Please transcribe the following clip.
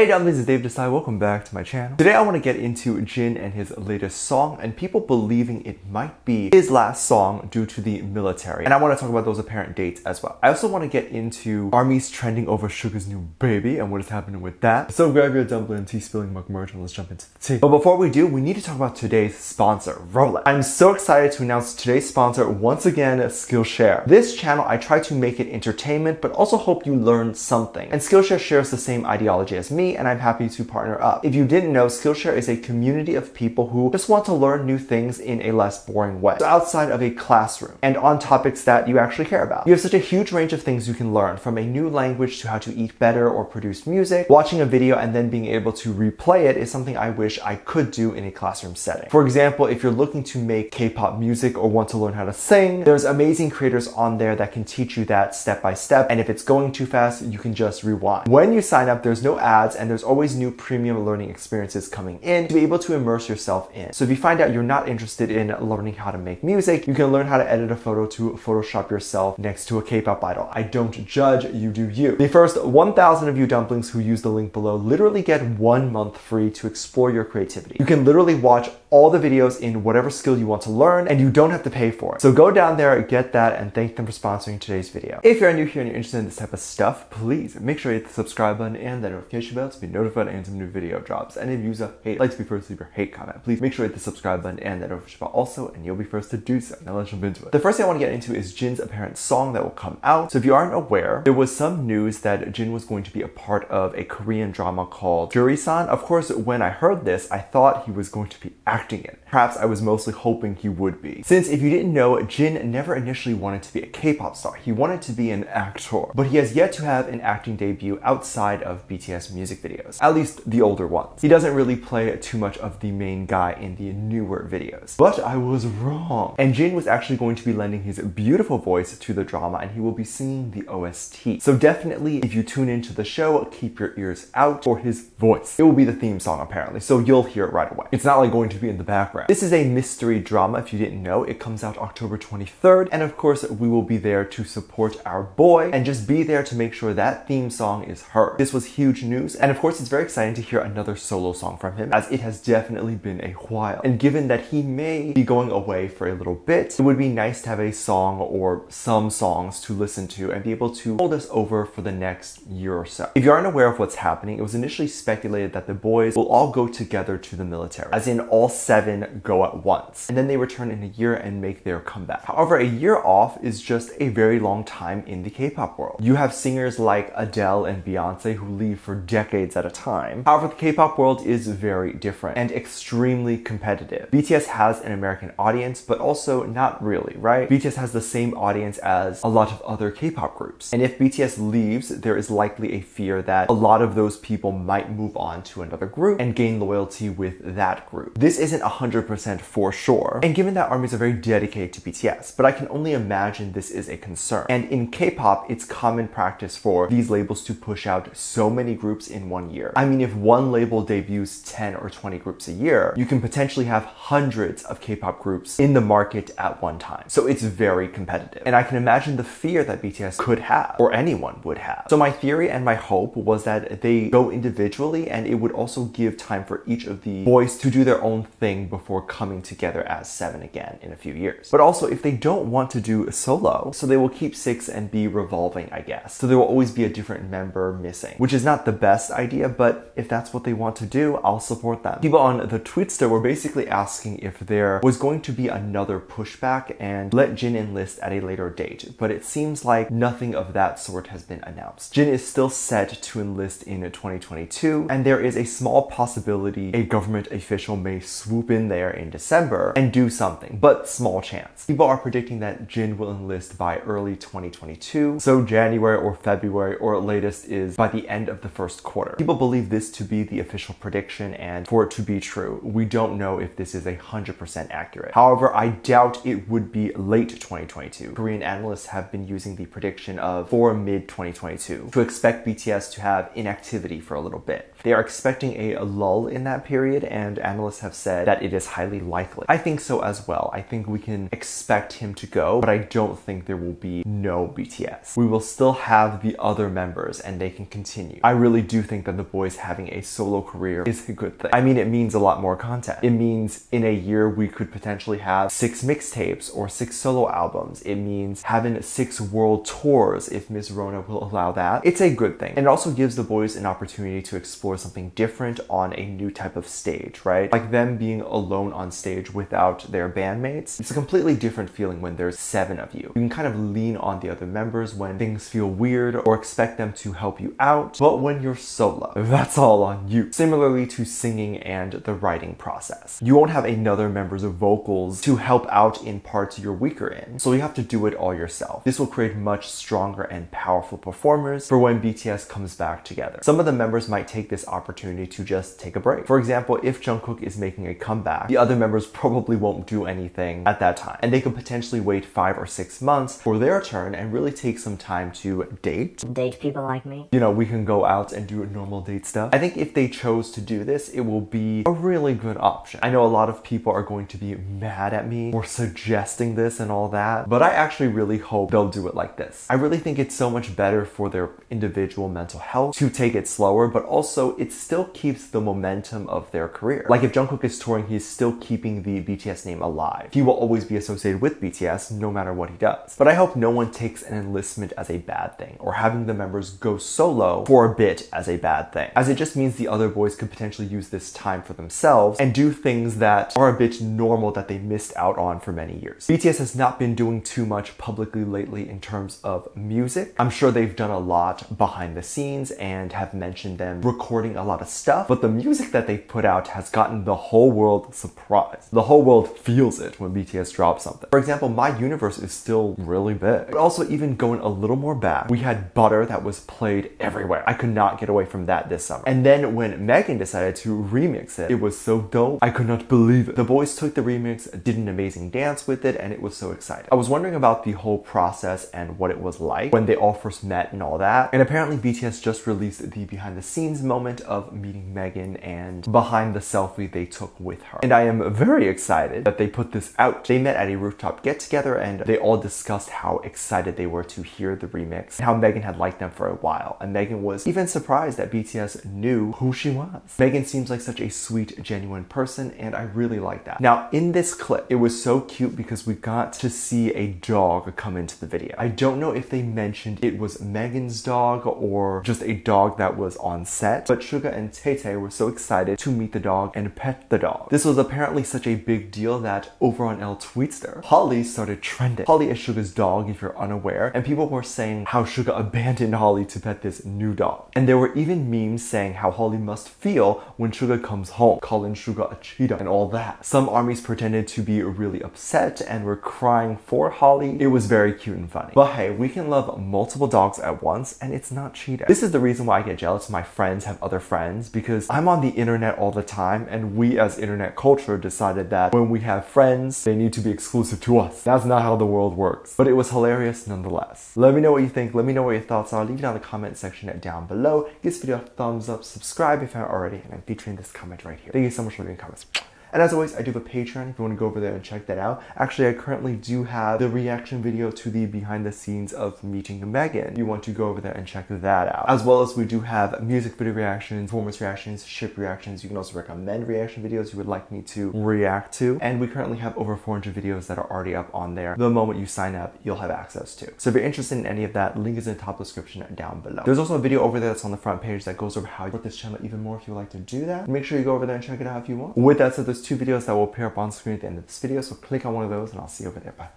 Hey dumplings, it's Dave Desai. Welcome back to my channel. Today I want to get into Jin and his latest song and people believing it might be his last song due to the military. And I want to talk about those apparent dates as well. I also want to get into ARMY's trending over Suga's new baby and what is happening with that. So grab your dumpling and tea spilling mug merch and let's jump into the tea. But before we do, we need to talk about today's sponsor, Rolex. I'm so excited to announce today's sponsor once again, Skillshare. This channel, I try to make it entertainment, but also hope you learn something. And Skillshare shares the same ideology as me, and I'm happy to partner up. If you didn't know, Skillshare is a community of people who just want to learn new things in a less boring way. So outside of a classroom and on topics that you actually care about. You have such a huge range of things you can learn, from a new language to how to eat better or produce music. Watching a video and then being able to replay it is something I wish I could do in a classroom setting. For example, if you're looking to make K-pop music or want to learn how to sing, there's amazing creators on there that can teach you that step by step. And if it's going too fast, you can just rewind. When you sign up, there's no ads and there's always new premium learning experiences coming in to be able to immerse yourself in. So if you find out you're not interested in learning how to make music, you can learn how to edit a photo to Photoshop yourself next to a K-pop idol. I don't judge, you do you. The first 1,000 of you dumplings who use the link below literally get 1 month free to explore your creativity. You can literally watch all the videos in whatever skill you want to learn and you don't have to pay for it. So go down there, get that, and thank them for sponsoring today's video. If you're new here and you're interested in this type of stuff, please make sure you hit the subscribe button and the notification bell to be notified and some new video drops. And if you like to be first to leave your hate comment, please make sure you hit the subscribe button and the notification bell also, and you'll be first to do so. Now let's jump into it. The first thing I want to get into is Jin's apparent song that will come out. So if you aren't aware, there was some news that Jin was going to be a part of a Korean drama called Jury-san. Of course, when I heard this, I thought he was going to be acting in it. Perhaps I was mostly hoping he would be. Since if you didn't know, Jin never initially wanted to be a K-pop star. He wanted to be an actor, but he has yet to have an acting debut outside of BTS music videos, at least the older ones. He doesn't really play too much of the main guy in the newer videos. But I was wrong. And Jin was actually going to be lending his beautiful voice to the drama, and he will be singing the OST. So definitely, if you tune into the show, keep your ears out for his voice. It will be the theme song apparently, so you'll hear it right away. It's not like going to be in the background. This is a mystery drama, if you didn't know. It comes out October 23rd, and of course, we will be there to support our boy and just be there to make sure that theme song is heard. This was huge news, and of course, it's very exciting to hear another solo song from him, as it has definitely been a while. And given that he may be going away for a little bit, it would be nice to have a song or some songs to listen to and be able to hold us over for the next year or so. If you aren't aware of what's happening, it was initially speculated that the boys will all go together to the military, as in all 7 go at once, and then they return in a year and make their comeback. However, a year off is just a very long time in the K-pop world. You have singers like Adele and Beyonce who leave for decades at a time. However, the K-pop world is very different and extremely competitive. BTS has an American audience, but also not really, right? BTS has the same audience as a lot of other K-pop groups. And if BTS leaves, there is likely a fear that a lot of those people might move on to another group and gain loyalty with that group. This isn't 100% for sure, and given that ARMYs are very dedicated to BTS, but I can only imagine this is a concern. And in K-pop, it's common practice for these labels to push out so many groups in 1 year. I mean, if one label debuts 10 or 20 groups a year, you can potentially have hundreds of K-pop groups in the market at one time. So it's very competitive. And I can imagine the fear that BTS could have, or anyone would have. So my theory and my hope was that they go individually, and it would also give time for each of the boys to do their own thing before coming together as 7 again in a few years. But also, if they don't want to do a solo, so they will keep 6 and be revolving, I guess. So there will always be a different member missing, which is not the best idea, but if that's what they want to do, I'll support them. People on the Tweetster were basically asking if there was going to be another pushback and let Jin enlist at a later date, but it seems like nothing of that sort has been announced. Jin is still set to enlist in 2022, and there is a small possibility a government official may swoop in there in December and do something, but small chance. People are predicting that Jin will enlist by early 2022, so January or February, or latest is by the end of the first quarter. People believe this to be the official prediction, and for it to be true, we don't know if this is 100% accurate. However, I doubt it would be late 2022. Korean analysts have been using the prediction of for mid-2022 to expect BTS to have inactivity for a little bit. They are expecting a lull in that period, and analysts have said that it is highly likely. I think so as well. I think we can expect him to go, but I don't think there will be no BTS. We will still have the other members and they can continue. I really do think that the boys having a solo career is a good thing. I mean, it means a lot more content. It means in a year we could potentially have 6 mixtapes or 6 solo albums. It means having 6 world tours if Miss Rona will allow that. It's a good thing. And it also gives the boys an opportunity to explore something different on a new type of stage, right? Like them being alone on stage without their bandmates. It's a completely different feeling when there's 7 of you. You can kind of lean on the other members when things feel weird or expect them to help you out. But when you're solo, that's all on you. Similarly to singing and the writing process. You won't have another member's vocals to help out in parts you're weaker in, so you have to do it all yourself. This will create much stronger and powerful performers for when BTS comes back together. Some of the members might take this opportunity to just take a break. For example, if Jungkook is making a comeback, the other members probably won't do anything at that time, and they could potentially wait 5 or 6 months for their turn and really take some time to date People like me. You know, we can go out and do normal date stuff. I think if they chose to do this, it will be a really good option. I know a lot of people are going to be mad at me for suggesting this and all that, but I actually really hope they'll do it like this. I really think it's so much better for their individual mental health to take it slower, but also it still keeps the momentum of their career. Like if Jungkook is touring, he's still keeping the BTS name alive. He will always be associated with BTS no matter what he does. But I hope no one takes an enlistment as a bad thing, or having the members go solo for a bit as a bad thing, as it just means the other boys could potentially use this time for themselves and do things that are a bit normal that they missed out on for many years. BTS has not been doing too much publicly lately in terms of music. I'm sure they've done a lot behind the scenes and have mentioned them recording a lot of stuff, but the music that they put out has gotten the whole world surprised. The whole world feels it when BTS drops something. For example, My Universe is still really big. But also, even going a little more back, we had Butter that was played everywhere. I could not get away from that this summer. And then when Megan decided to remix it, it was so dope. I could not believe it. The boys took the remix, did an amazing dance with it, and it was so exciting. I was wondering about the whole process and what it was like when they all first met and all that. And apparently BTS just released the behind the scenes moment of meeting Megan and behind the selfie they took with her. And I am very excited that they put this out. They met at a rooftop get together and they all discussed how excited they were to hear the remix and how Megan had liked them for a while. And Megan was even surprised that BTS knew who she was. Megan seems like such a sweet, genuine person, and I really like that. Now, in this clip, it was so cute because we got to see a dog come into the video. I don't know if they mentioned it was Megan's dog or just a dog that was on set, but Suga and Tay were so excited to meet the dog and pet the dog. This was apparently such a big deal that over on L Tweetster, Holly started trending. Holly is Suga's dog, if you're unaware, and people were saying how Suga abandoned Holly to pet this new dog. And there were even memes saying how Holly must feel when Suga comes home, calling Suga a cheetah and all that. Some armies pretended to be really upset and were crying for Holly. It was very cute and funny. But hey, we can love multiple dogs at once and it's not cheetah. This is the reason why I get jealous when my friends have other friends, because I'm on the internet all the time and we as internet culture decided that when we have friends, they need to be exclusive to us. That's not how the world works. But it was hilarious nonetheless. Let me know what you think. Let me know what your thoughts are. Leave it down in the comment section down below. Give this video a thumbs up, subscribe if you haven't already, and I'm featuring this comment right here. Thank you so much for leaving comments. And as always, I do have a Patreon if you want to go over there and check that out. Actually, I currently do have the reaction video to the behind the scenes of meeting Megan. You want to go over there and check that out. As well as we do have music video reactions, performance reactions, ship reactions. You can also recommend reaction videos you would like me to react to. And we currently have over 400 videos that are already up on there. The moment you sign up, you'll have access to. So if you're interested in any of that, link is in the top description down below. There's also a video over there that's on the front page that goes over how you support this channel even more if you would like to do that. Make sure you go over there and check it out if you want. With that said, there's 2 videos that will appear up on screen at the end of this video, so click on one of those and I'll see you over there. Bye.